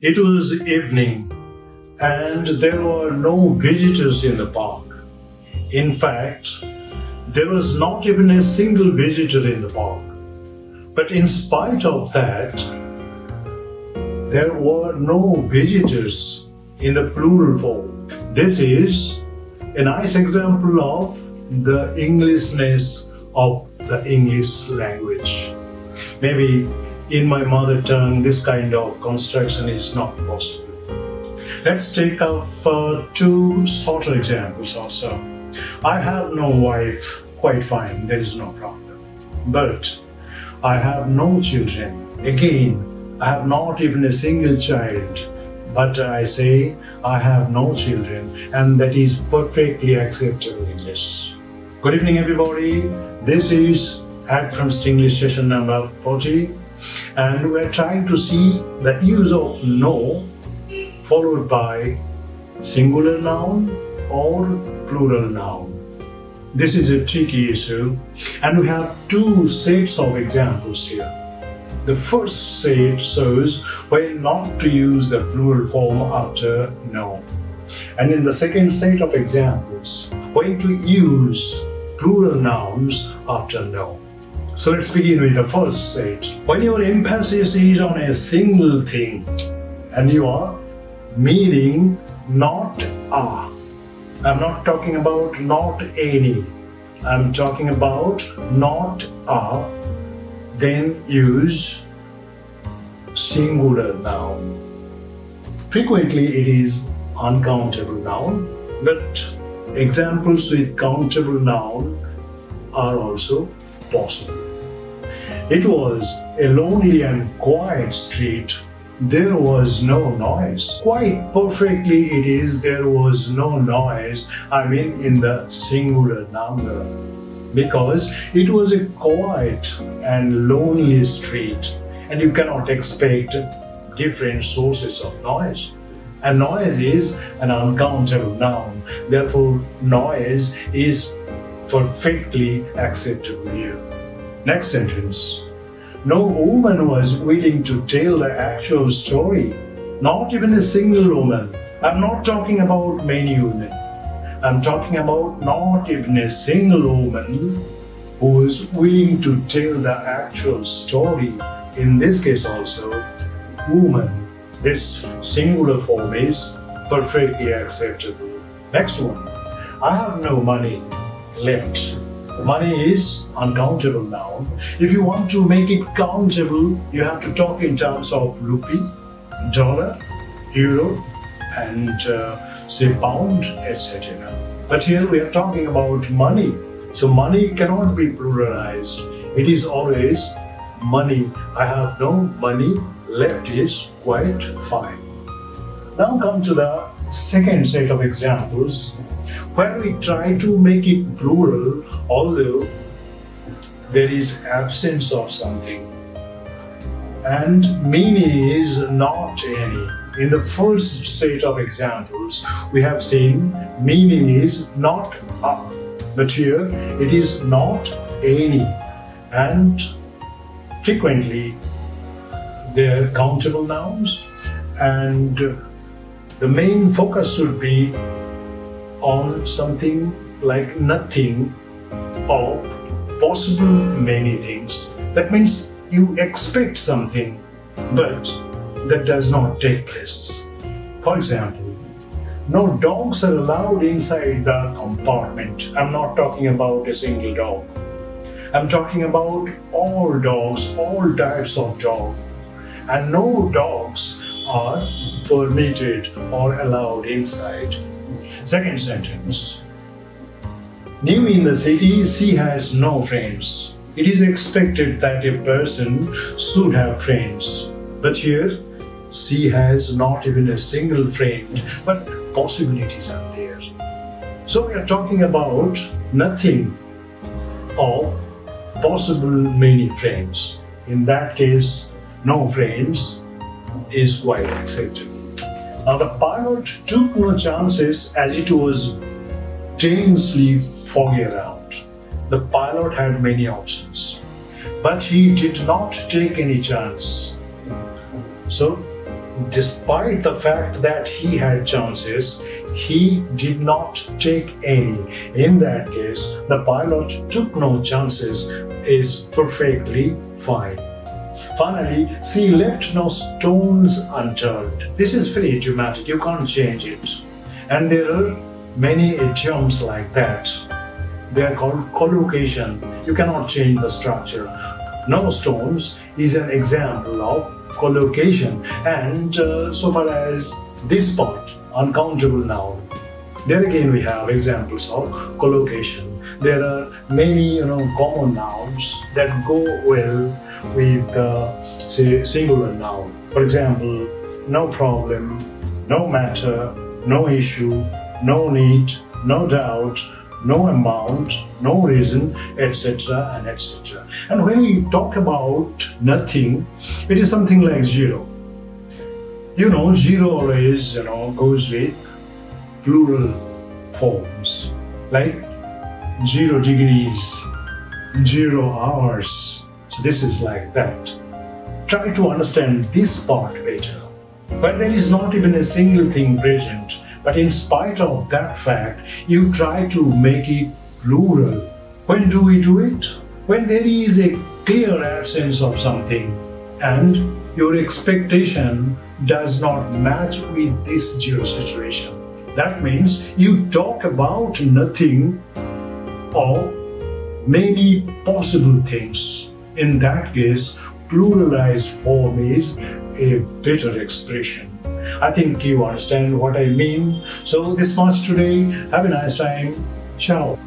It was evening, and there were no visitors in the park. In fact, there was not even a single visitor in the park. But in spite of that, there were no visitors in the plural form. This is a nice example of the Englishness of the English language. Maybe in my mother tongue, this kind of construction is not possible. Let's take up two shorter examples also. I have no wife, quite fine, there is no problem. But I have no children. Again, I have not even a single child. But I say I have no children, and that is perfectly acceptable English. Good evening, everybody. This is Advanced English session number 40, and we're trying to see the use of no followed by singular noun or plural noun. This is a tricky issue, and we have two sets of examples here. The first set shows when not to use the plural form after no. And in the second set of examples, when to use plural nouns after no. So let's begin with the first set. When your emphasis is on a single thing and you are meaning not a. I'm not talking about not any. I'm talking about not a. Then use singular noun. Frequently it is uncountable noun, but examples with countable noun are also possible. It was a lonely and quiet street. There was no noise. Quite perfectly it is there was no noise, I mean in the singular number, because it was a quiet and lonely street, and you cannot expect different sources of noise. And noise is an uncountable noun. Therefore, noise is perfectly acceptable here. Next sentence. No woman was willing to tell the actual story. Not even a single woman. I'm not talking about many women. I'm talking about not even a single woman who was willing to tell the actual story. In this case also, woman. This singular form is perfectly acceptable. Next one. I have no money left. Money is uncountable noun. If you want to make it countable, you have to talk in terms of rupee, dollar, euro, and say pound, etc. But here we are talking about money. So money cannot be pluralized. It is always money. I have no money left is quite fine. Now come to the second set of examples where we try to make it plural although there is absence of something and meaning is not any. In the first set of examples we have seen meaning is not a, but here it is not any, and frequently they are countable nouns, and the main focus should be on something like nothing or possible many things. That means you expect something, but that does not take place. For example, no dogs are allowed inside the compartment. I'm not talking about a single dog. I'm talking about all dogs, all types of dogs. And no dogs are permitted or allowed inside. Second sentence. New in the city, she has no friends. It is expected that a person should have friends. But here, she has not even a single friend, but possibilities are there. So we are talking about nothing or possible many friends. In that case, no friends is quite acceptable. Now the pilot took no chances as it was dangerously foggy around. The pilot had many options, but he did not take any chance. So despite the fact that he had chances, he did not take any. In that case, the pilot took no chances is perfectly fine. Finally, she left no stones unturned. This is very idiomatic, you can't change it. And there are many idioms like that. They are called collocation. You cannot change the structure. No stones is an example of collocation. And so far as this part, uncountable noun, there again we have examples of collocation. There are many common nouns that go well with say singular noun. For example, no problem, no matter, no issue, no need, no doubt, no amount, no reason, etc. and etc. And when we talk about nothing, it is something like zero. Zero always goes with plural forms like 0 degrees, 0 hours. So this is like that. Try to understand this part better. But there is not even a single thing present. But in spite of that fact, you try to make it plural. When do we do it? When there is a clear absence of something and your expectation does not match with this zero situation. That means you talk about nothing or many possible things. In that case, pluralized form is a better expression. I think you understand what I mean. So this much today. Have a nice time. Ciao.